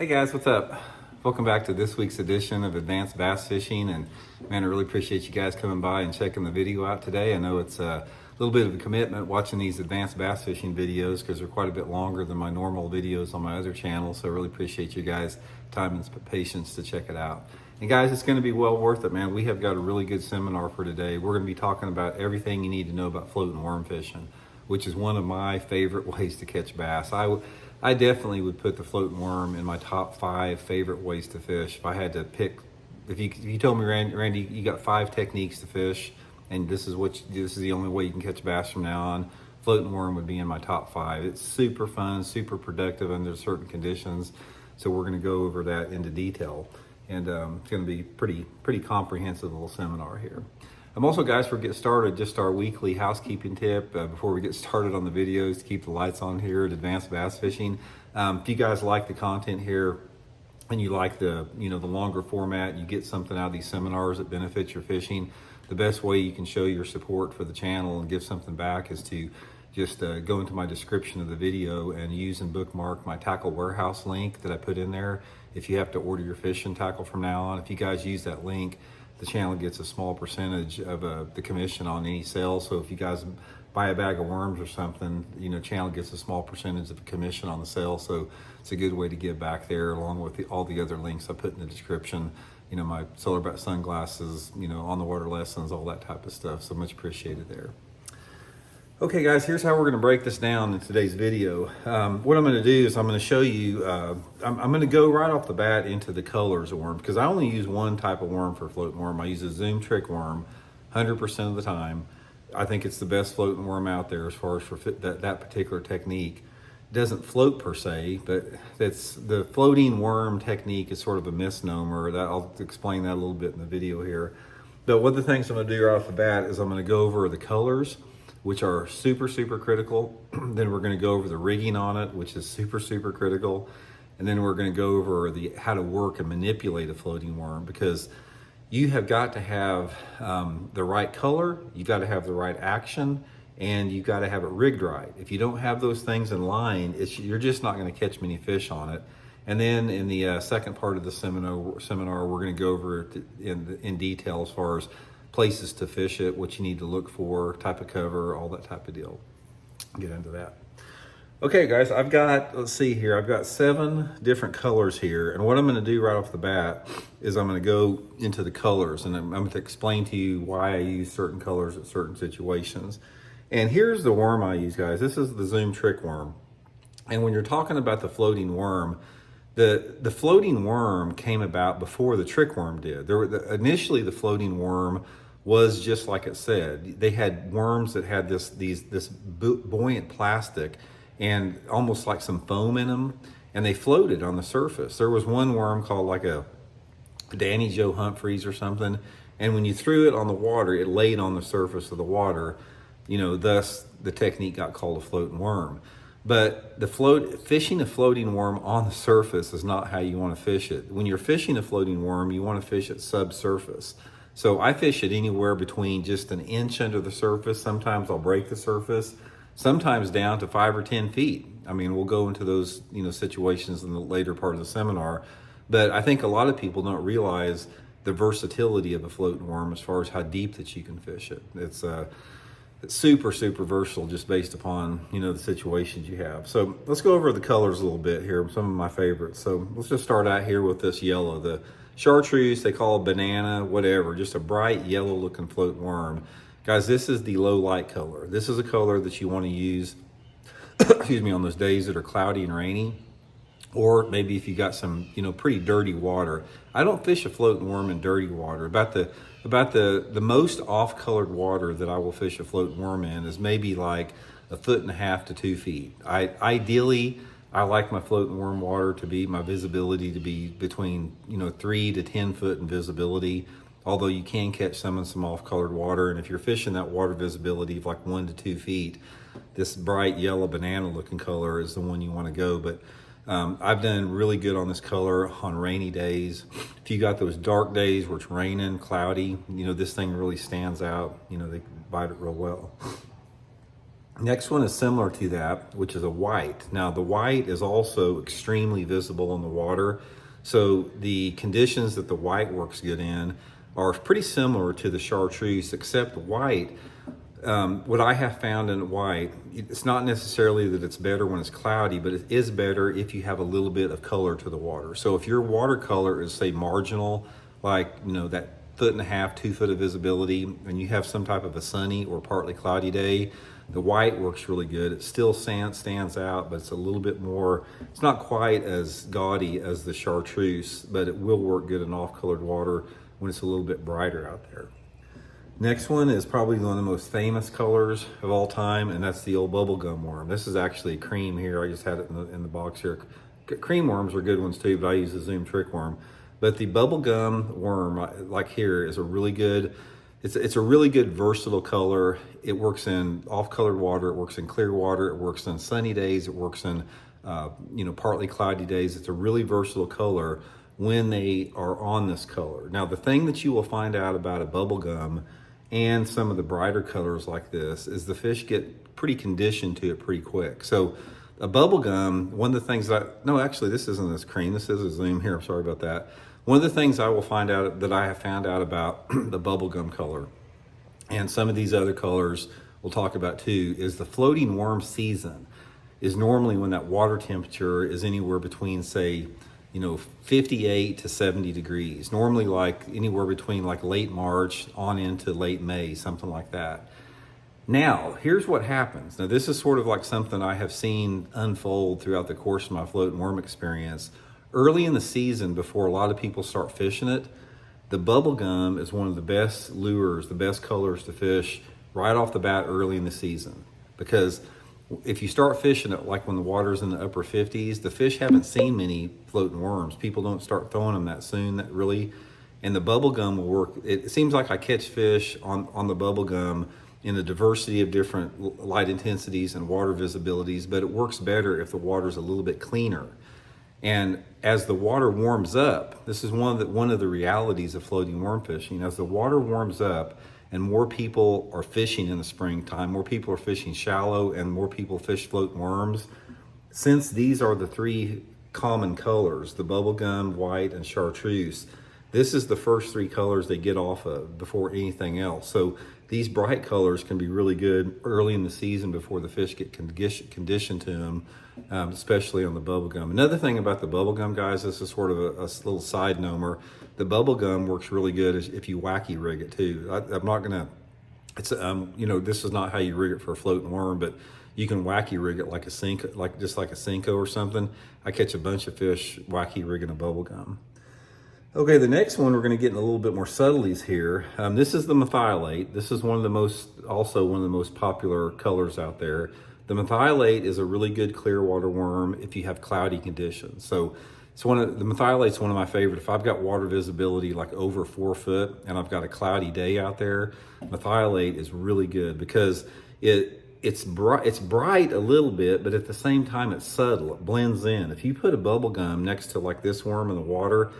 Hey guys, what's up? Welcome back to this week's edition of Advanced Bass Fishing. And man, I really appreciate you guys coming by and checking the video out today. I know it's a little bit of a commitment watching these advanced bass fishing videos because they're quite a bit longer than my normal videos on my other channel. So I really appreciate you guys' time and patience to check it out. And guys, it's going to be well worth it, man. We have got a really good seminar for today. We're going to be talking about everything you need to know about floating worm fishing, which is one of my favorite ways to catch bass. I definitely would put the floating worm in my top 5 favorite ways to fish. If I had to pick, if you told me, Randy, you got 5 techniques to fish, and this is the only way you can catch bass from now on, floating worm would be in my top 5. It's super fun, super productive under certain conditions. So we're going to go over that into detail, and it's going to be pretty comprehensive little seminar here. Also, guys, before we get started, just our weekly housekeeping tip before we get started on the videos to keep the lights on here at Advanced Bass Fishing. If you guys like the content here and you like the longer format, you get something out of these seminars that benefits your fishing, the best way you can show your support for the channel and give something back is to just go into my description of the video and use and bookmark my tackle warehouse link that I put in there. If you have to order your fishing tackle from now on, if you guys use that link, the channel gets a small percentage of the commission on any sale. So if you guys buy a bag of worms or something, channel gets a small percentage of the commission on the sale. So it's a good way to give back there, along with all the other links I put in the description. My solar bat sunglasses, on the water lessons, all that type of stuff. So much appreciated there. Okay guys, here's how we're going to break this down in today's video. What I'm going to do is I'm going to show you, I'm going to go right off the bat into the colors of worm, because I only use one type of worm for floating worm. I use a Zoom trick worm 100% of the time. I think it's the best floating worm out there as far as for that particular technique. It doesn't float per se, but the floating worm technique is sort of a misnomer. I'll explain that a little bit in the video here. But one of the things I'm going to do right off the bat is I'm going to go over the colors, which are super critical. Then we're going to go over the rigging on it, which is super critical. And then we're going to go over how to work and manipulate a floating worm, because you have got to have the right color, you've got to have the right action, and you've got to have it rigged right. If you don't have those things in line, you're just not going to catch many fish on it. And then in the second part of the seminar, we're going to go over it in detail as far as places to fish it, what you need to look for, type of cover, all that type of deal. Get into that. Okay guys, let's see here, I've got 7 different colors here, and what I'm going to do right off the bat is I'm going to go into the colors, and I'm going to explain to you why I use certain colors at certain situations. And here's the worm I use, guys. This is the Zoom trick worm. And when you're talking about the floating worm, the floating worm came about before the trick worm did. Initially, the floating worm was just like it said. They had worms that had this buoyant plastic and almost like some foam in them, and they floated on the surface. There was one worm called like a Danny Joe Humphreys or something, and when you threw it on the water, it laid on the surface of the water. Thus the technique got called a floating worm. But fishing a floating worm on the surface is not how you want to fish it. When you're fishing a floating worm, you want to fish it subsurface. So I fish it anywhere between just an inch under the surface. Sometimes I'll break the surface, sometimes down to 5 or 10 feet. I mean, we'll go into those situations in the later part of the seminar. But I think a lot of people don't realize the versatility of a floating worm as far as how deep that you can fish it. It's super versatile just based upon the situations you have. So let's go over the colors a little bit here, some of my favorites. So let's just start out here with this yellow, the chartreuse, they call it banana, whatever, just a bright yellow looking floating worm. Guys, this is the low light color. This is a color that you want to use excuse me, on those days that are cloudy and rainy, or maybe if you got some pretty dirty water. I don't fish a floating worm in dirty water. About the most off-colored water that I will fish a floating worm in is maybe like 1.5 to 2 feet. Ideally, I like my floating worm water to be, my visibility to be between 3 to 10 foot in visibility, although you can catch some in some off-colored water. And if you're fishing that water visibility of like 1 to 2 feet, this bright yellow banana looking color is the one you want to go. But I've done really good on this color on rainy days. If you got those dark days where it's raining, cloudy, this thing really stands out. They bite it real well. Next one is similar to that, which is a white. Now the white is also extremely visible in the water. So the conditions that the white works good in are pretty similar to the chartreuse, except white. What I have found in white, it's not necessarily that it's better when it's cloudy, but it is better if you have a little bit of color to the water. So if your watercolor is, say, marginal, like, you know, that 1.5 2 foot of visibility, and you have some type of a sunny or partly cloudy day, the white works really good. It still stands out, but it's a little bit more, it's not quite as gaudy as the chartreuse, but it will work good in off-colored water when it's a little bit brighter out there. Next one is probably one of the most famous colors of all time, and that's the old bubblegum worm. This is actually cream here. I just had it in the box here. Cream worms are good ones too, but I use the Zoom trick worm. But the bubblegum worm, like here, is a really good, it's a really good versatile color. It works in off-colored water, it works in clear water, it works in sunny days, it works in partly cloudy days. It's a really versatile color when they are on this color. Now, the thing that you will find out about a bubblegum and some of the brighter colors like this is the fish get pretty conditioned to it pretty quick. So a bubblegum, one of the things no, actually this isn't this cream, this is a Zoom here, I'm sorry about that. One of the things I will find out that I have found out about the bubblegum color and some of these other colors we'll talk about too, is the floating worm season is normally when that water temperature is anywhere between, say, 58 to 70 degrees, normally like anywhere between like late March on into late May, something like that. Now, here's what happens. Now, this is sort of like something I have seen unfold throughout the course of my float and worm experience. Early in the season, before a lot of people start fishing it, the bubblegum is one of the best lures, the best colors to fish right off the bat early in the season. Because if you start fishing it like when the water's in the upper 50s, the fish haven't seen many floating worms. People don't start throwing them that soon, and the bubble gum will work. It seems like I catch fish on the bubble gum in a diversity of different light intensities and water visibilities, but it works better if the water's a little bit cleaner. And as the water warms up, this is one of the realities of floating worm fishing. As the water warms up, and more people are fishing in the springtime, more people are fishing shallow, and more people fish floating worms. Since these are the three common colors, the bubblegum, white, and chartreuse, this is the first three colors they get off of before anything else. So these bright colors can be really good early in the season before the fish get conditioned to them, especially on the bubblegum. Another thing about the bubblegum, guys, this is sort of a little side nomer. The bubblegum works really good if you wacky rig it too. I'm not gonna, this is not how you rig it for a floating worm, but you can wacky rig it like a sink, just like a Cinco or something. I catch a bunch of fish wacky rigging a bubblegum. Okay, the next one, we're going to get in a little bit more subtleties here. This is the methylate. This is one of the most popular colors out there. The methylate is a really good clear water worm if you have cloudy conditions. So the methylate's one of my favorite. If I've got water visibility like over 4 foot and I've got a cloudy day out there, methylate is really good because it's bright a little bit, but at the same time it's subtle. It blends in. If you put a bubble gum next to like this worm in the water,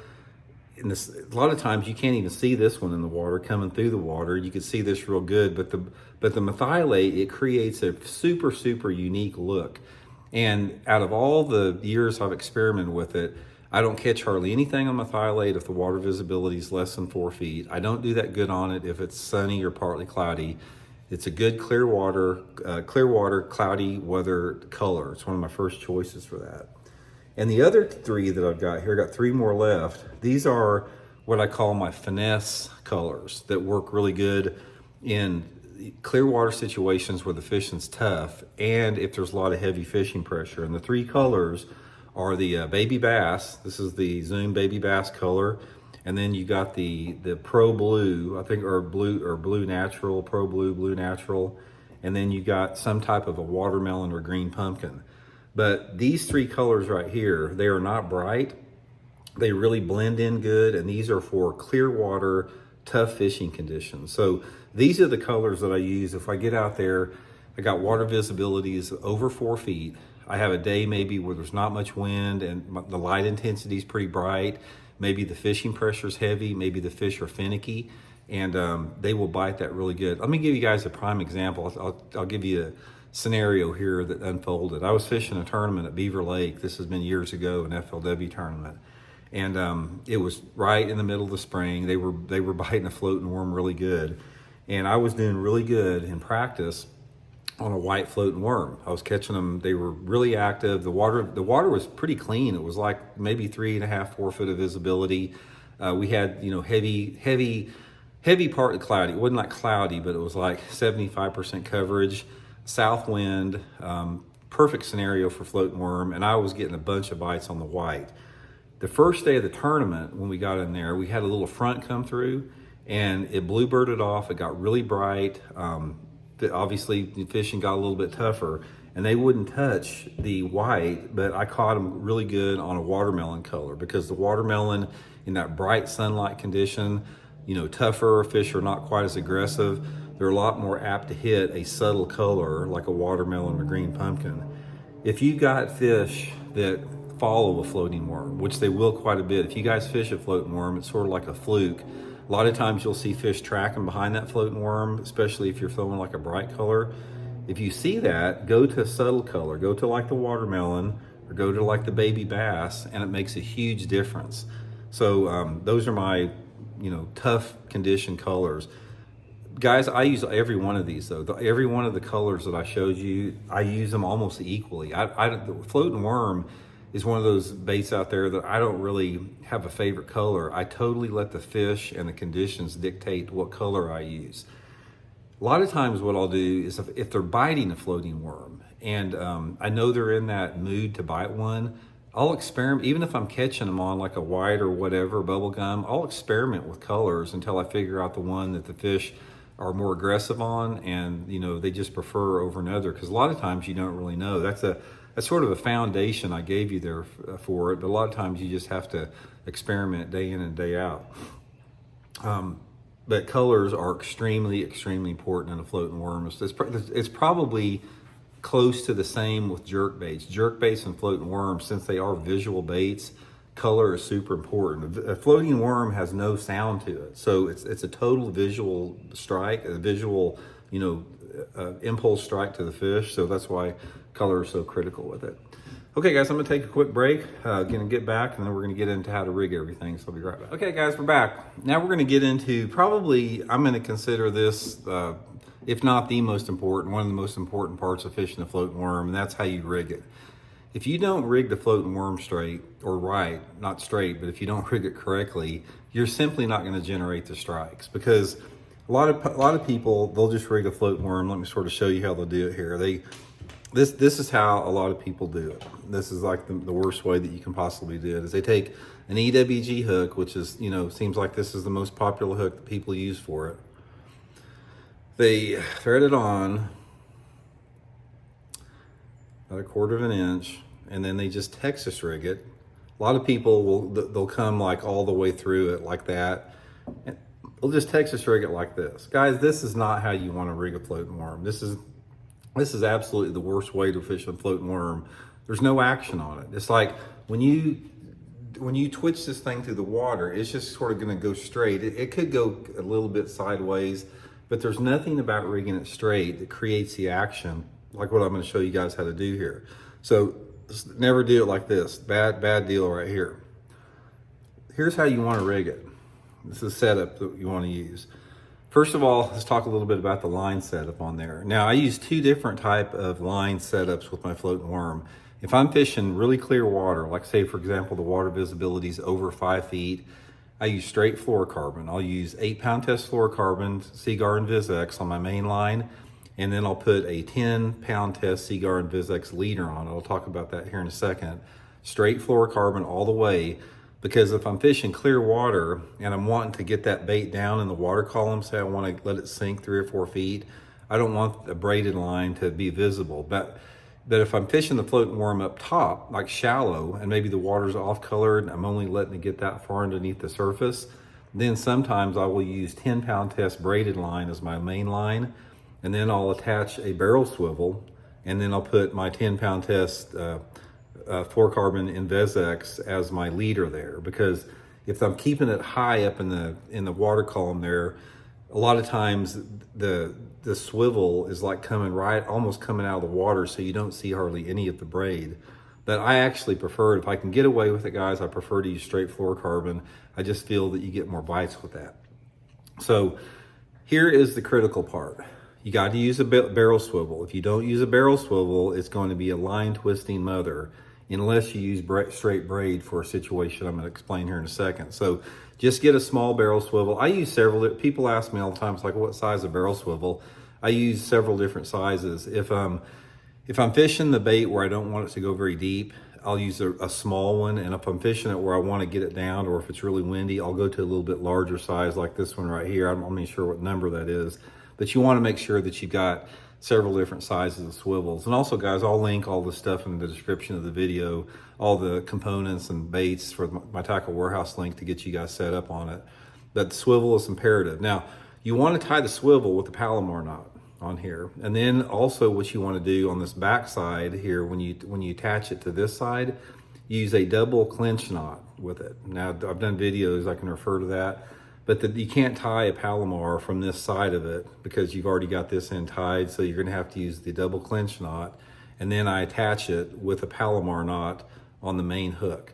a lot of times you can't even see this one in the water coming through the water. You can see this real good, but the methylate, it creates a super, super unique look. And out of all the years I've experimented with it, I don't catch hardly anything on methylate if the water visibility is less than 4 feet. I don't do that good on it if it's sunny or partly cloudy. It's a good clear water, cloudy weather color. It's one of my first choices for that. And the other three that I've got here, I got 3 more left. These are what I call my finesse colors that work really good in clear water situations where the fishing's tough and if there's a lot of heavy fishing pressure. And the 3 colors are the baby bass. This is the Zoom baby bass color. And then you got the Pro Blue, I think, or Blue Natural, Pro Blue, Blue Natural. And then you got some type of a watermelon or green pumpkin. But these 3 colors right here, they are not bright. They really blend in good, and these are for clear water, tough fishing conditions. So these are the colors that I use. If I get out there, I got water visibility is over 4 feet. I have a day maybe where there's not much wind and the light intensity is pretty bright. Maybe the fishing pressure is heavy. Maybe the fish are finicky. and they will bite that really good. Let me give you guys a prime example. I'll give you a scenario here that unfolded. I was fishing a tournament at Beaver Lake. This has been years ago, an FLW tournament. And it was right in the middle of the spring. They were biting a floating worm really good. And I was doing really good in practice on a white floating worm. I was catching them. They were really active. The water was pretty clean. It was like maybe 3.5, 4 foot of visibility. We had, heavy partly cloudy. It wasn't like cloudy, but it was like 75% coverage, south wind, perfect scenario for floating worm. And I was getting a bunch of bites on the white. The first day of the tournament, when we got in there, we had a little front come through and it bluebirded off. It got really bright. Obviously, the fishing got a little bit tougher and they wouldn't touch the white, but I caught them really good on a watermelon color because the watermelon in that bright sunlight condition, tougher fish are not quite as aggressive. They're a lot more apt to hit a subtle color like a watermelon or green pumpkin. If you got fish that follow a floating worm, which they will quite a bit. If you guys fish a floating worm, it's sort of like a fluke. A lot of times you'll see fish tracking behind that floating worm, especially if you're throwing like a bright color. If you see that, go to a subtle color, go to like the watermelon or go to like the baby bass, and it makes a huge difference. So those are my, tough condition colors. Guys, I use every one of these though. Every one of the colors that I showed you, I use them almost equally. The floating worm is one of those baits out there that I don't really have a favorite color. I totally let the fish and the conditions dictate what color I use. A lot of times what I'll do is if they're biting a floating worm and I know they're in that mood to bite one, I'll experiment. Even if I'm catching them on like a white or whatever, bubble gum, I'll experiment with colors until I figure out the one that the fish are more aggressive on and they just prefer over another, because a lot of times you don't really know. That's sort of a foundation I gave you there for it, but a lot of times you just have to experiment day in and day out. But colors are extremely, extremely important in a floating worm. It's probably close to the same with jerk baits. Jerk baits and floating worms, since they are visual baits, color is super important. A floating worm has no sound to it, so it's a total visual strike, a visual, impulse strike to the fish. So that's why color is so critical with it. Okay, guys, I'm gonna take a quick break, gonna get back, and then we're gonna get into how to rig everything. So I'll be right back. Okay, guys, we're back. Now we're gonna get into I'm gonna consider this, if not the most important, one of the most important parts of fishing a floating worm, and that's how you rig it. If you don't rig the floating worm straight or right, not straight, but if you don't rig it correctly, you're simply not gonna generate the strikes, because a lot of people, they'll just rig a floating worm. Let me sort of show you how they'll do it here. This is how a lot of people do it. This is like the worst way that you can possibly do it, is they take an EWG hook, which is, seems like this is the most popular hook that people use for it. They thread it on about 1/4 of an inch, and then they just Texas rig it. A lot of people they'll come like all the way through it like that. And they'll just Texas rig it like this. Guys, this is not how you want to rig a floating worm. This is absolutely the worst way to fish a floating worm. There's no action on it. It's like when you twitch this thing through the water, it's just sort of going to go straight. It could go a little bit sideways, but there's nothing about rigging it straight that creates the action like what I'm going to show you guys how to do here. So never do it like this. Bad deal right here. Here's how you want to rig it. This is a setup that you want to use. First of all, let's talk a little bit about the line setup on there. Now, I use 2 different type of line setups with my floating worm. If I'm fishing really clear water, like say, for example, the water visibility is over 5 feet, I use straight fluorocarbon. I'll use 8-pound test fluorocarbon, Seaguar and VizX on my main line, and then I'll put a 10-pound test Seaguar and VizX leader on it. I'll talk about that here in a second. Straight fluorocarbon all the way. Because if I'm fishing clear water and I'm wanting to get that bait down in the water column, say I want to let it sink 3 or 4 feet, I don't want the braided line to be visible. But if I'm fishing the floating worm up top, like shallow, and maybe the water's off colored, I'm only letting it get that far underneath the surface, then sometimes I will use 10-pound test braided line as my main line, and then I'll attach a barrel swivel, and then I'll put my 10-pound test fluorocarbon in VizX as my leader there, because if I'm keeping it high up in the water column there, a lot of times the swivel is like coming right, almost coming out of the water, so you don't see hardly any of the braid. But I actually prefer, if I can get away with it, guys, I prefer to use straight fluorocarbon. I just feel that you get more bites with that. So here is the critical part. You got to use a barrel swivel. If you don't use a barrel swivel, it's going to be a line twisting mother, unless you use straight braid for a situation I'm going to explain here in a second. So just get a small barrel swivel. I use several. People ask me all the time, it's like, what size of barrel swivel? I use several different sizes. If I'm fishing the bait where I don't want it to go very deep, I'll use a small one. And if I'm fishing it where I want to get it down, or if it's really windy, I'll go to a little bit larger size like this one right here. I'm not even sure what number that is, but you want to make sure that you got several different sizes of swivels. And also, guys, I'll link all the stuff in the description of the video, all the components and baits for my Tackle Warehouse link to get you guys set up on it. But the swivel is imperative. Now, you want to tie the swivel with the Palomar knot on here. And then also what you want to do on this back side here, when you attach it to this side, use a double clinch knot with it. Now, I've done videos, I can refer to that. But you can't tie a Palomar from this side of it because you've already got this end tied. So you're going to have to use the double clinch knot. And then I attach it with a Palomar knot on the main hook.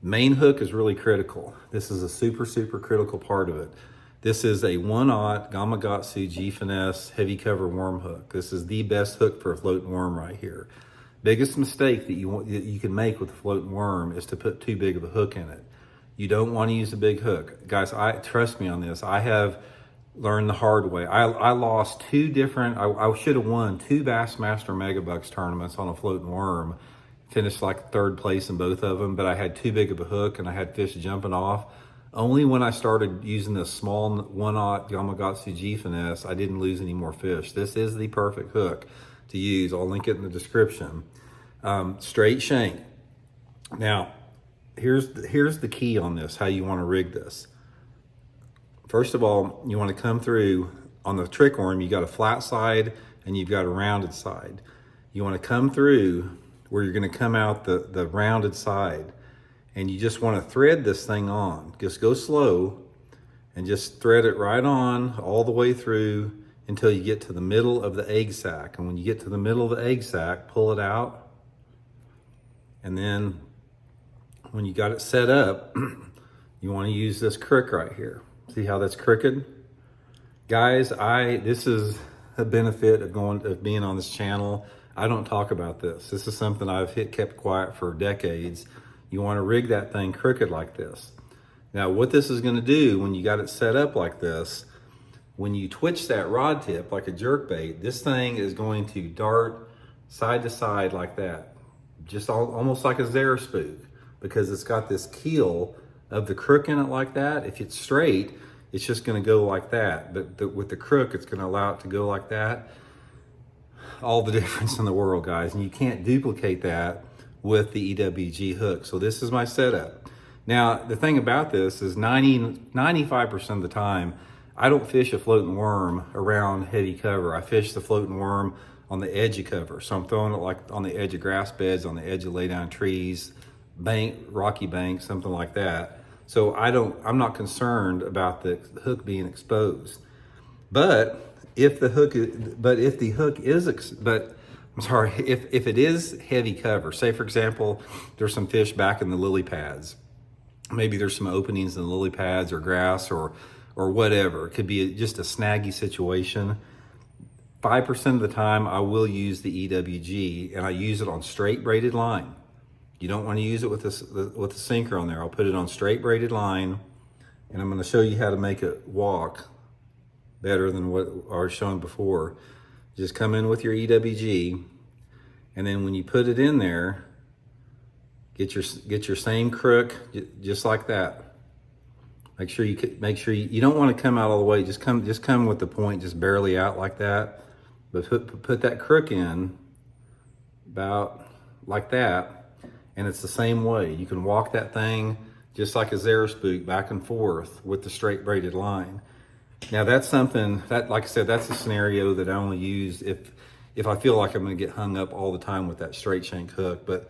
Main hook is really critical. This is a super, super critical part of it. This is a 1/0 gamakatsu G Finesse heavy cover worm hook. This is the best hook for a floating worm right here. Biggest mistake that you can make with a floating worm is to put too big of a hook in it. You don't want to use a big hook. Guys, trust me on this. I have learned the hard way. I lost I should have won 2 Bassmaster Megabucks tournaments on a floating worm. Finished like 3rd place in both of them, but I had too big of a hook and I had fish jumping off. Only when I started using this small 1/0 gamakatsu G Finesse, I didn't lose any more fish. This is the perfect hook to use. I'll link it in the description. Straight shank. Now, here's the key on this, how you want to rig this. First of all, you want to come through on the trick worm. You got a flat side and you've got a rounded side. You want to come through where you're going to come out the rounded side, and you just want to thread this thing on. Just go slow and just thread it right on all the way through until you get to the middle of the egg sac. And when you get to the middle of the egg sac, pull it out. And then when you got it set up, you want to use this crook right here. See how that's crooked? Guys, this is a benefit of being on this channel. I don't talk about this. This is something I've kept quiet for decades. You want to rig that thing crooked like this. Now, what this is going to do when you got it set up like this, when you twitch that rod tip like a jerk bait, this thing is going to dart side to side like that, just almost like a Zara spook, because it's got this keel of the crook in it like that. If it's straight, it's just going to go like that. But with the crook, it's going to allow it to go like that. All the difference in the world, guys. And you can't duplicate that with the EWG hook. So this is my setup. Now, the thing about this is 95% of the time, I don't fish a floating worm around heavy cover. I fish the floating worm on the edge of cover. So I'm throwing it like on the edge of grass beds, on the edge of lay down trees, rocky bank, something like that. So I'm not concerned about the hook being exposed. But if it is heavy cover, say for example, there's some fish back in the lily pads. Maybe there's some openings in the lily pads or grass or whatever. It could be just a snaggy situation. 5% of the time I will use the EWG, and I use it on straight braided line. You don't want to use it with a sinker on there. I'll put it on straight braided line, and I'm going to show you how to make it walk better than what I was showing before. Just come in with your EWG, and then when you put it in there, get your same crook just like that. Make sure you don't want to come out all the way. Just come with the point just barely out like that. But put that crook in about like that. And it's the same way. You can walk that thing just like a Zara spook back and forth with the straight braided line. Now that's something that, like I said, that's a scenario that I only use if I feel like I'm going to get hung up all the time with that straight shank hook. But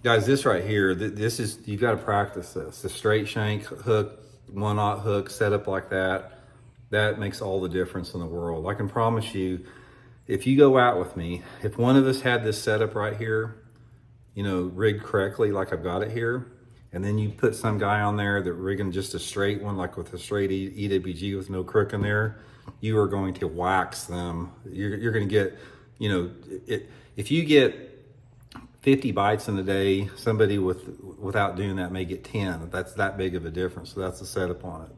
guys, this right here, you've got to practice this. The straight shank hook, 1/0 hook set up like that. That makes all the difference in the world. I can promise you, if you go out with me, if one of us had this setup right here, you know, rigged correctly like I've got it here, and then you put some guy on there that rigging just a straight one, like with a straight EWG with no crook in there, you are going to wax them. You're going to get, you know, if you get 50 bites in a day, somebody without doing that may get 10. That's that big of a difference. So that's the setup on it.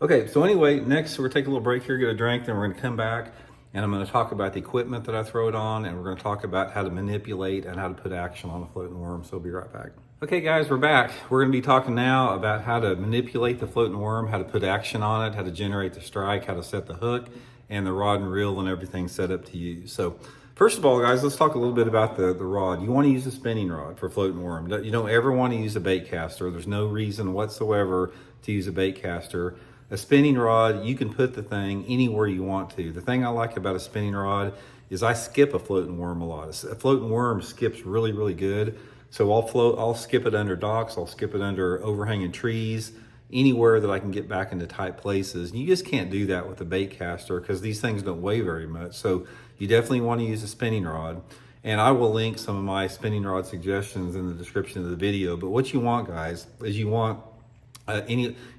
Okay, so anyway, next we're taking a little break here, get a drink, then we're going to come back and I'm going to talk about the equipment that I throw it on, and we're going to talk about how to manipulate and how to put action on a floating worm. So we'll be right back. Okay guys, we're back. We're going to be talking now about how to manipulate the floating worm, how to put action on it, how to generate the strike, how to set the hook, and the rod and reel and everything set up to use. So first of all, guys, let's talk a little bit about the rod. You want to use a spinning rod for floating worm. You don't ever want to use a bait caster. There's no reason whatsoever to use a bait caster. A spinning rod, you can put the thing anywhere you want to. The thing I like about a spinning rod is I skip a floating worm a lot. A floating worm skips really, really good. So I'll skip it under docks, I'll skip it under overhanging trees, anywhere that I can get back into tight places. And you just can't do that with a bait caster because these things don't weigh very much. So you definitely want to use a spinning rod. And I will link some of my spinning rod suggestions in the description of the video. But what you want, guys, is you want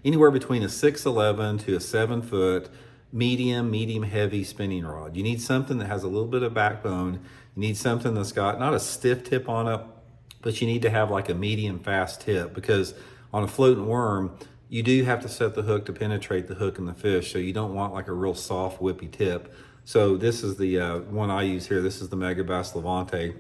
anywhere between a 6'11" to a 7 foot medium heavy spinning rod. You need something that has a little bit of backbone. You need something that's got not a stiff tip on it, but you need to have like a medium fast tip, because on a floating worm, you do have to set the hook to penetrate the hook and the fish. So you don't want like a real soft whippy tip. So this is the one I use here. This is the Megabass Levante.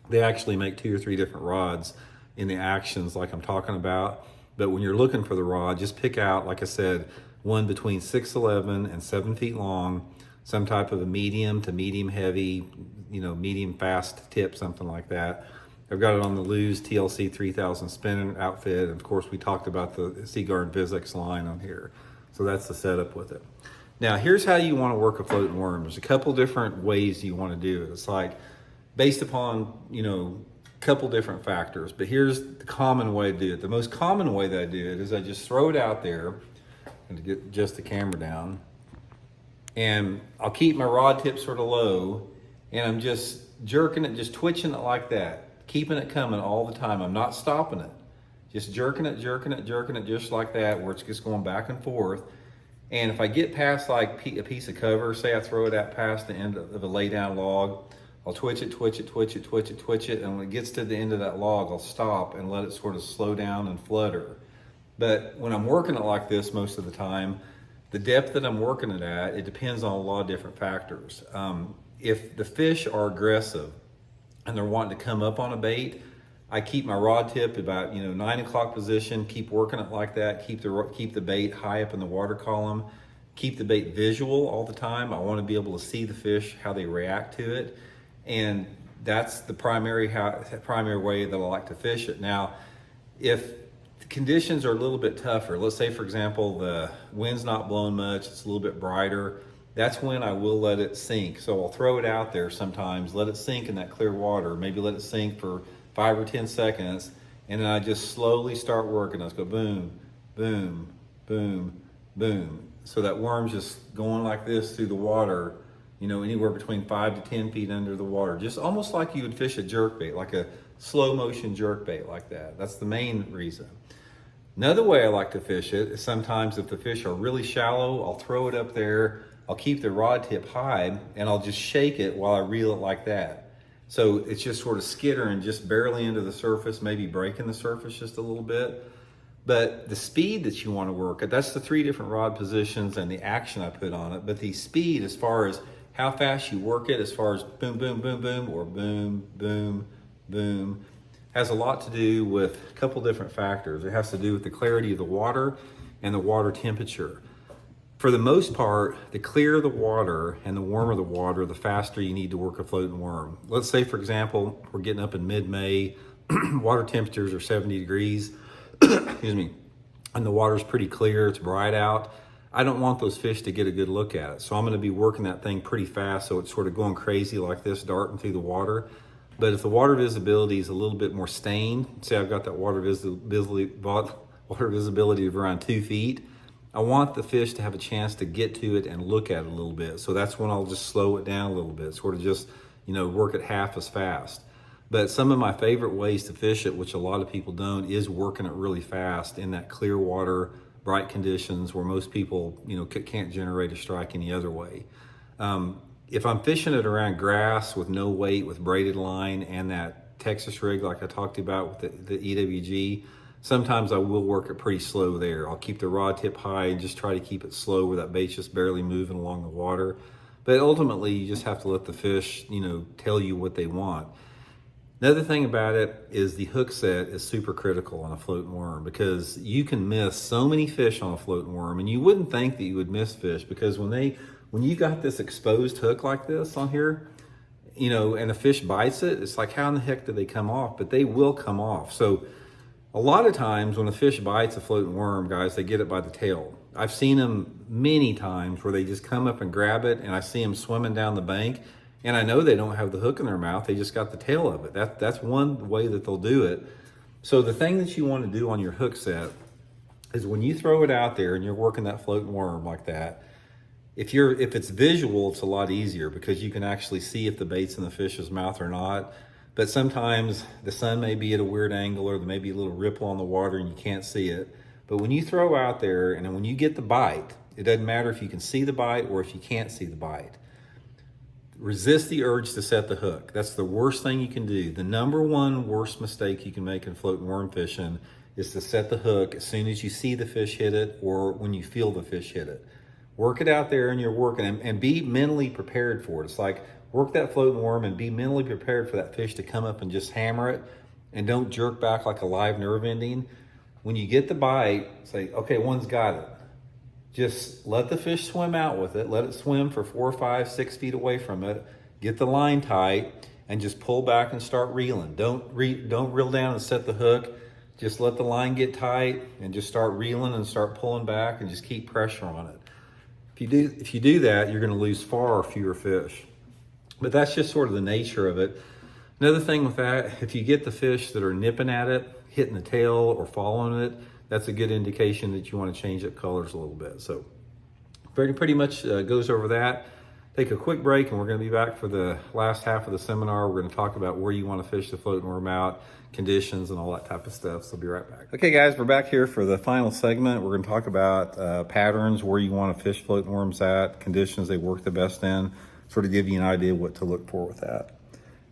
They actually make 2 or 3 different rods in the actions like I'm talking about. But when you're looking for the rod, just pick out, like I said, one between 6'11" and 7 feet long, some type of a medium to medium heavy, you know, medium fast tip, something like that. I've got it on the Lew's TLC 3000 spinning outfit. And of course, we talked about the Seaguar and Vizix line on here. So that's the setup with it. Now, here's how you want to work a floating worm. There's a couple different ways you want to do it. It's like based upon, you know, couple different factors, but here's the common way to do it. The most common way that I do it is I just throw it out there and to get just the camera down, and I'll keep my rod tip sort of low, and I'm just jerking it, just twitching it like that, keeping it coming all the time. I'm not stopping it, just jerking it just like that, where it's just going back and forth. And if I get past like a piece of cover, say I throw it out past the end of a lay down log, I'll twitch it, and when it gets to the end of that log, I'll stop and let it sort of slow down and flutter. But when I'm working it like this most of the time, the depth that I'm working it at, it depends on a lot of different factors. If the fish are aggressive and they're wanting to come up on a bait, I keep my rod tip about 9 o'clock position, keep working it like that, keep the bait high up in the water column, keep the bait visual all the time. I want to be able to see the fish, how they react to it. And that's the primary way that I like to fish it. Now, if the conditions are a little bit tougher, let's say, for example, the wind's not blowing much, it's a little bit brighter, that's when I will let it sink. So I'll throw it out there sometimes, let it sink in that clear water, maybe let it sink for 5 or 10 seconds, and then I just slowly start working. Let's go boom, boom, boom, boom. So that worm's just going like this through the water, anywhere between 5 to 10 feet under the water, just almost like you would fish a jerkbait, like a slow motion jerkbait like that. That's the main reason. Another way I like to fish it is sometimes if the fish are really shallow, I'll throw it up there, I'll keep the rod tip high, and I'll just shake it while I reel it like that. So it's just sort of skittering just barely into the surface, maybe breaking the surface just a little bit. But the speed that you want to work at, that's the 3 different rod positions and the action I put on it. But the speed, as far as how fast you work it, as far as boom, boom, boom, boom, or boom, boom, boom, has a lot to do with a couple different factors. It has to do with the clarity of the water and the water temperature. For the most part, the clearer the water and the warmer the water, the faster you need to work a floating worm. Let's say, for example, we're getting up in mid-May, water temperatures are 70 degrees, excuse me, and the water's pretty clear, it's bright out. I don't want those fish to get a good look at it. So I'm gonna be working that thing pretty fast so it's sort of going crazy like this, darting through the water. But if the water visibility is a little bit more stained, say I've got that water visibility of around 2 feet, I want the fish to have a chance to get to it and look at it a little bit. So that's when I'll just slow it down a little bit, sort of just, work it half as fast. But some of my favorite ways to fish it, which a lot of people don't, is working it really fast in that clear water, bright conditions where most people, can't generate a strike any other way. If I'm fishing it around grass with no weight, with braided line and that Texas rig like I talked about with the EWG, sometimes I will work it pretty slow there. I'll keep the rod tip high and just try to keep it slow where that bait's just barely moving along the water. But ultimately, you just have to let the fish, tell you what they want. Another thing about it is the hook set is super critical on a floating worm, because you can miss so many fish on a floating worm, and you wouldn't think that you would miss fish, because when you got this exposed hook like this on here, and a fish bites it, it's like, how in the heck do they come off? But they will come off. So a lot of times when a fish bites a floating worm, guys, they get it by the tail. I've seen them many times where they just come up and grab it, and I see them swimming down the bank, and I know they don't have the hook in their mouth. They just got the tail of it. That's one way that they'll do it. So the thing that you want to do on your hook set is when you throw it out there and you're working that floating worm like that, if it's visual, it's a lot easier because you can actually see if the bait's in the fish's mouth or not. But sometimes the sun may be at a weird angle, or there may be a little ripple on the water and you can't see it. But when you throw out there and then when you get the bite, it doesn't matter if you can see the bite or if you can't see the bite. Resist the urge to set the hook. That's the worst thing you can do. The number one worst mistake you can make in floating worm fishing is to set the hook as soon as you see the fish hit it or when you feel the fish hit it. Work it out there and you're working, and be mentally prepared for it. It's like, work that floating worm and be mentally prepared for that fish to come up and just hammer it, and don't jerk back like a live nerve ending. When you get the bite, say, okay, one's got it. Just let the fish swim out with it. Let it swim for 4, 5, 6 feet away from it. Get the line tight and just pull back and start reeling. Don't reel down and set the hook. Just let the line get tight and just start reeling and start pulling back and just keep pressure on it. If you do that, you're going to lose far fewer fish. But that's just sort of the nature of it. Another thing with that, if you get the fish that are nipping at it, hitting the tail or following it, that's a good indication that you want to change up colors a little bit. So pretty much goes over that. Take a quick break and we're going to be back for the last half of the seminar. We're going to talk about where you want to fish the floating worm out, conditions and all that type of stuff. So be right back. Okay guys, we're back here for the final segment. We're going to talk about patterns, where you want to fish floating worms at, conditions they work the best in, sort of give you an idea what to look for with that.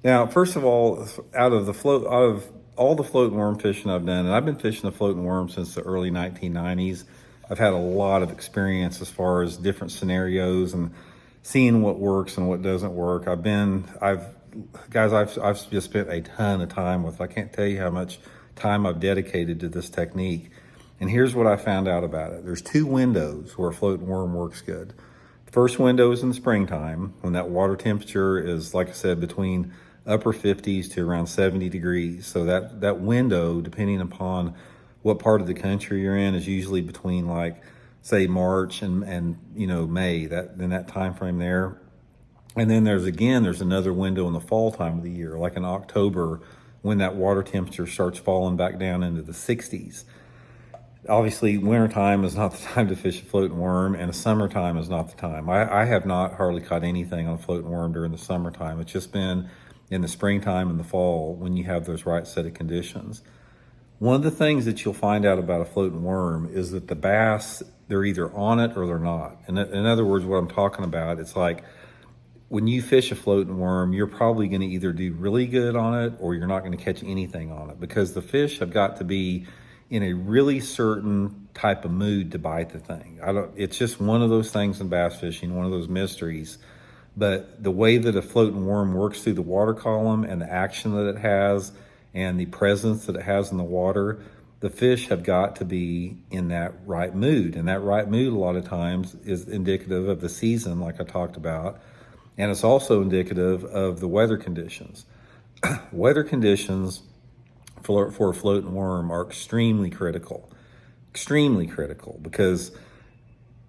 Now, first of all, out of all the floating worm fishing I've done, and I've been fishing the floating worm since the early 1990s, I've had a lot of experience as far as different scenarios and seeing what works and what doesn't work. I've just spent a ton of time with, I can't tell you how much time I've dedicated to this technique. And here's what I found out about it. There's 2 windows where a floating worm works good. The first window is in the springtime, when that water temperature is, like I said, between upper 50s to around 70 degrees. So that window, depending upon what part of the country you're in, is usually between, like, say March and May, in that time frame there. And then there's another window in the fall time of the year, like in October, when that water temperature starts falling back down into the 60s. Obviously, wintertime is not the time to fish a floating worm, and summertime is not the time. I have not hardly caught anything on a floating worm during the summertime. It's just been in the springtime and the fall when you have those right set of conditions. One of the things that you'll find out about a floating worm is that the bass, they're either on it or they're not. In other words, what I'm talking about, it's like when you fish a floating worm, you're probably going to either do really good on it or you're not going to catch anything on it, because the fish have got to be in a really certain type of mood to bite the thing. It's just one of those things in bass fishing, one of those mysteries. But the way that a floating worm works through the water column and the action that it has and the presence that it has in the water, the fish have got to be in that right mood. And that right mood a lot of times is indicative of the season, like I talked about. And it's also indicative of the weather conditions. Weather conditions for a floating worm are extremely critical, because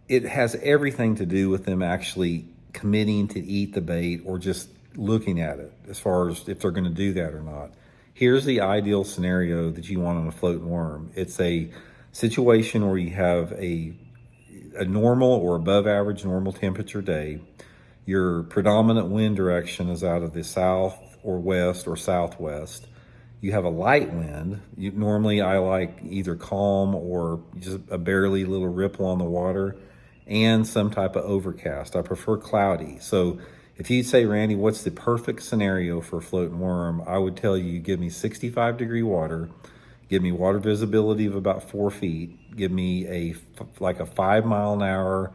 it has everything to do with them actually committing to eat the bait or just looking at it, as far as if they're going to do that or not. Here's the ideal scenario that you want on a floating worm. It's a situation where you have a normal or above average normal temperature day. Your predominant wind direction is out of the south or west or southwest. You have a light wind. Normally I like either calm or just a barely little ripple on the water, and some type of overcast. I prefer cloudy. So if you say, Randy, what's the perfect scenario for a floating worm? I would tell you, give me 65-degree water, give me water visibility of about 4 feet, give me like a 5 mile an hour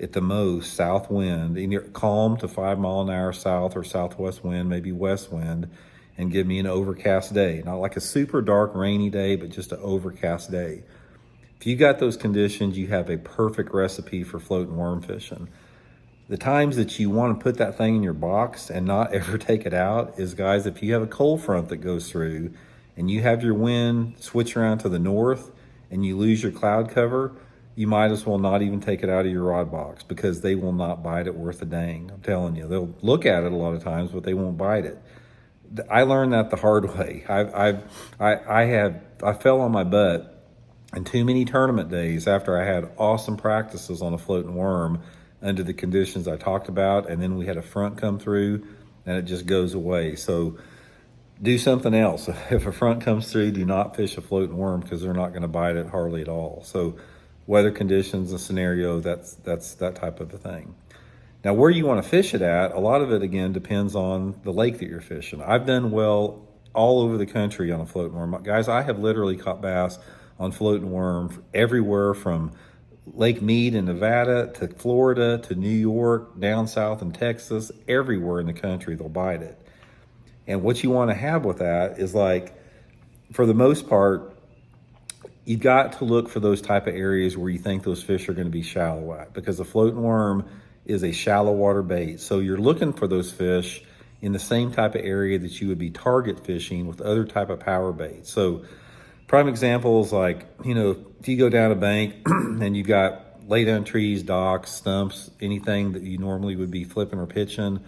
at the most south wind, and you're calm to 5 mile an hour south or southwest wind, maybe west wind, and give me an overcast day. Not like a super dark rainy day, but just an overcast day. If you got those conditions, you have a perfect recipe for floating worm fishing. The times that you want to put that thing in your box and not ever take it out is, guys, if you have a cold front that goes through and you have your wind switch around to the north and you lose your cloud cover, you might as well not even take it out of your rod box, because they will not bite it worth a dang. I'm telling you, they'll look at it a lot of times, but they won't bite it. I learned that the hard way. I fell on my butt and too many tournament days after I had awesome practices on a floating worm under the conditions I talked about, and then we had a front come through and it just goes away. So do something else. If a front comes through, do not fish a floating worm, because they're not going to bite it hardly at all. So weather conditions, a scenario, that's that type of a thing. Now, where you want to fish it at, a lot of it, again, depends on the lake that you're fishing. I've done well all over the country on a floating worm. Guys, I have literally caught bass on floating worm everywhere from Lake Mead in Nevada to Florida to New York, down south in Texas, everywhere in the country they'll bite it. And what you want to have with that is, like, for the most part, you've got to look for those type of areas where you think those fish are going to be shallow at, because a floating worm is a shallow water bait. So you're looking for those fish in the same type of area that you would be target fishing with other type of power baits. So prime example is, like, if you go down a bank and you've got lay down trees, docks, stumps, anything that you normally would be flipping or pitching,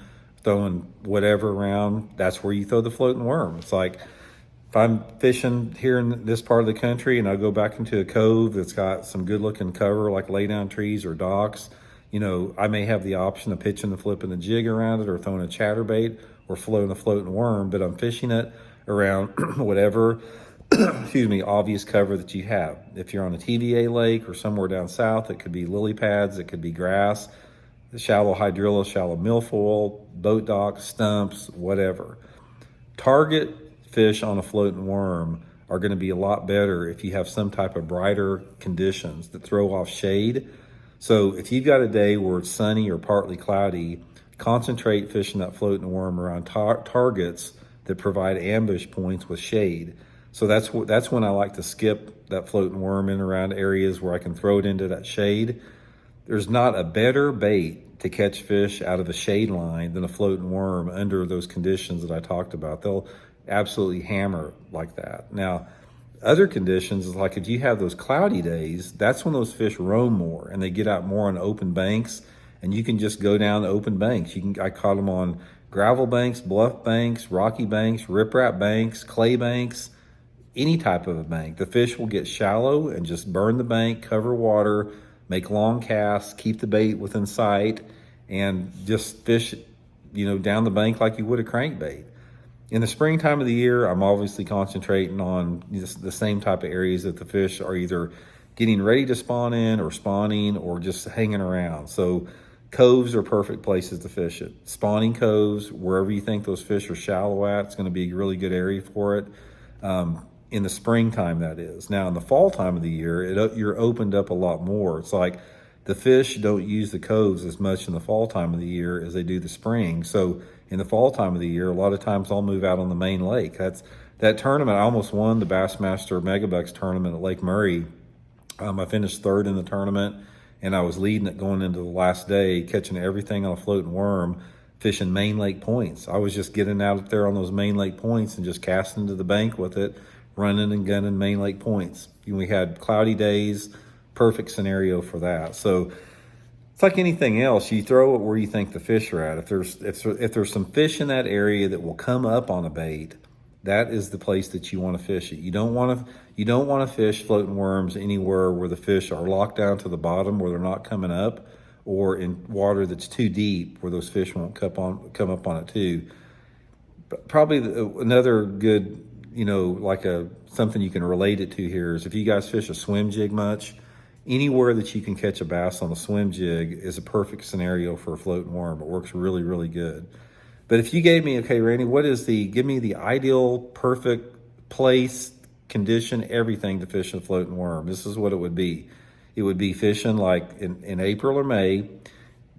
throwing whatever around, that's where you throw the floating worm. It's like, if I'm fishing here in this part of the country and I go back into a cove that's got some good looking cover, like lay down trees or docks, I may have the option of pitching and flipping a jig around it, or throwing a chatterbait, or floating a floating worm, but I'm fishing it around whatever excuse me, obvious cover that you have. If you're on a TVA lake or somewhere down south, it could be lily pads, it could be grass, shallow hydrilla, shallow milfoil, boat docks, stumps, whatever. Target fish on a floating worm are going to be a lot better if you have some type of brighter conditions that throw off shade. So if you've got a day where it's sunny or partly cloudy, concentrate fishing that floating worm around targets that provide ambush points with shade. So that's when I like to skip that floating worm in around areas where I can throw it into that shade. There's not a better bait to catch fish out of a shade line than a floating worm under those conditions that I talked about. They'll absolutely hammer like that. Now, other conditions is like if you have those cloudy days, that's when those fish roam more and they get out more on open banks, and you can just go down the open banks. I caught them on gravel banks, bluff banks, rocky banks, riprap banks, clay banks, any type of a bank. The fish will get shallow and just burn the bank, cover water, make long casts, keep the bait within sight, and just fish, down the bank like you would a crankbait. In the springtime of the year, I'm obviously concentrating on the same type of areas that the fish are either getting ready to spawn in or spawning or just hanging around. So coves are perfect places to fish it. Spawning coves, wherever you think those fish are shallow at, it's going to be a really good area for it. In the springtime, that is. Now, in the fall time of the year, you're opened up a lot more. It's like the fish don't use the coves as much in the fall time of the year as they do the spring. So in the fall time of the year, a lot of times I'll move out on the main lake. That tournament. I almost won the Bassmaster Megabucks tournament at Lake Murray. I finished third in the tournament, and I was leading it going into the last day, catching everything on a floating worm, fishing main lake points. I was just getting out there on those main lake points and just casting to the bank with it, running and gunning main lake points. We had cloudy days, perfect scenario for that. So it's like anything else. You throw it where you think the fish are at. If there's some fish in that area that will come up on a bait, that is the place that you want to fish it. You don't want to fish floating worms anywhere where the fish are locked down to the bottom where they're not coming up, or in water that's too deep where those fish won't come up on it too. But probably another good, like something you can relate it to here is if you guys fish a swim jig much, anywhere that you can catch a bass on a swim jig is a perfect scenario for a floating worm. It works really, really good. But if you gave me, okay, Randy, give me the ideal, perfect place, condition, everything to fish a floating worm, this is what it would be. It would be fishing like in April or May,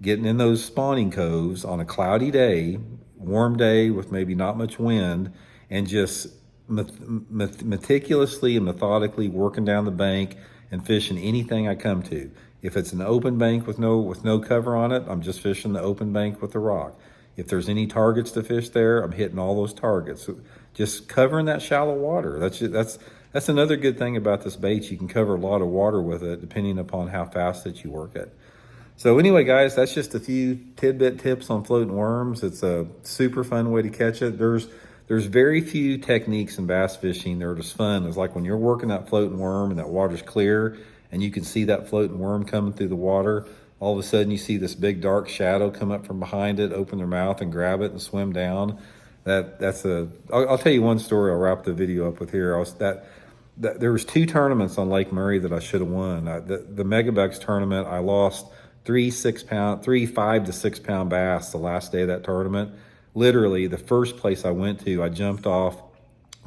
getting in those spawning coves on a cloudy day, warm day with maybe not much wind, and just meticulously and methodically working down the bank and fishing anything I come to. If it's an open bank with no cover on it, I'm just fishing the open bank with the rock. If there's any targets to fish there, I'm hitting all those targets. So just covering that shallow water. That's another good thing about this bait. You can cover a lot of water with it depending upon how fast that you work it. So anyway, guys, that's just a few tidbit tips on floating worms. It's a super fun way to catch it. There's very few techniques in bass fishing that are as fun as like when you're working that floating worm and that water's clear and you can see that floating worm coming through the water. All of a sudden you see this big dark shadow come up from behind it, open their mouth and grab it and swim down. I'll tell you one story. I'll wrap the video up with here. There was 2 tournaments on Lake Murray that I should have won. The Megabucks tournament, I lost 3 5 to 6 pound bass the last day of that tournament. Literally, the first place I went to, I jumped off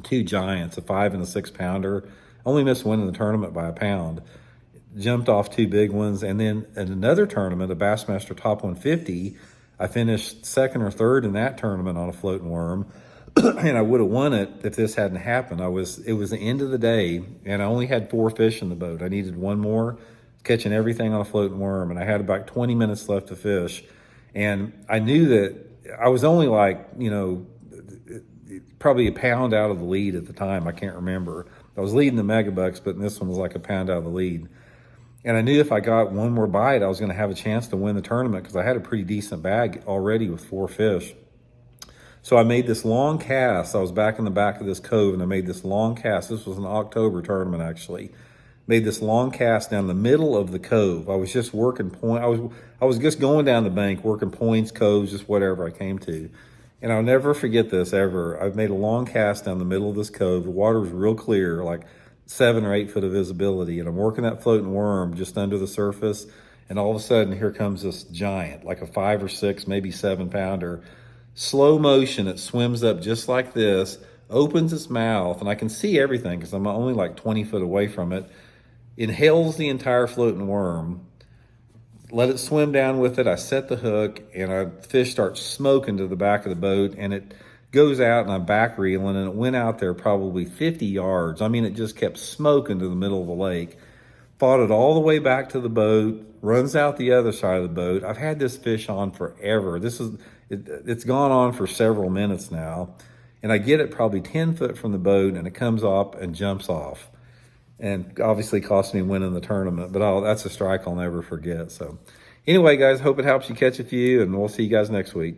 2 giants, a 5 and a 6 pounder. Only missed winning the tournament by a pound. Jumped off 2 big ones. And then in another tournament, a Bassmaster Top 150, I finished 2nd or 3rd in that tournament on a floating worm. And I would have won it if this hadn't happened. It was the end of the day, and I only had 4 fish in the boat. I needed 1 more, catching everything on a floating worm, and I had about 20 minutes left to fish. And I knew that I was only like, probably a pound out of the lead at the time. I can't remember. I was leading the Megabucks, but this one was like a pound out of the lead. And I knew if I got 1 more bite, I was going to have a chance to win the tournament because I had a pretty decent bag already with 4 fish. So I made this long cast. I was back in the back of this cove, and I made this long cast. This was an October tournament, actually. Made this long cast down the middle of the cove. I was just working point. I was just going down the bank, working points, coves, just whatever I came to. And I'll never forget this ever. I've made a long cast down the middle of this cove. The water was real clear, like 7 or 8 foot of visibility. And I'm working that floating worm just under the surface. And all of a sudden, here comes this giant, like a 5 or 6, maybe 7 pounder. Slow motion, it swims up just like this, opens its mouth, and I can see everything because I'm only like 20 foot away from it. Inhales the entire floating worm, let it swim down with it. I set the hook, and a fish starts smoking to the back of the boat, and it goes out, and I'm back reeling, and it went out there probably 50 yards. I mean, it just kept smoking to the middle of the lake. Fought it all the way back to the boat, runs out the other side of the boat. I've had this fish on forever. It's gone on for several minutes now, and I get it probably 10 foot from the boat, and it comes up and jumps off. And obviously cost me winning the tournament, but that's a strike I'll never forget. So anyway, guys, hope it helps you catch a few, and we'll see you guys next week.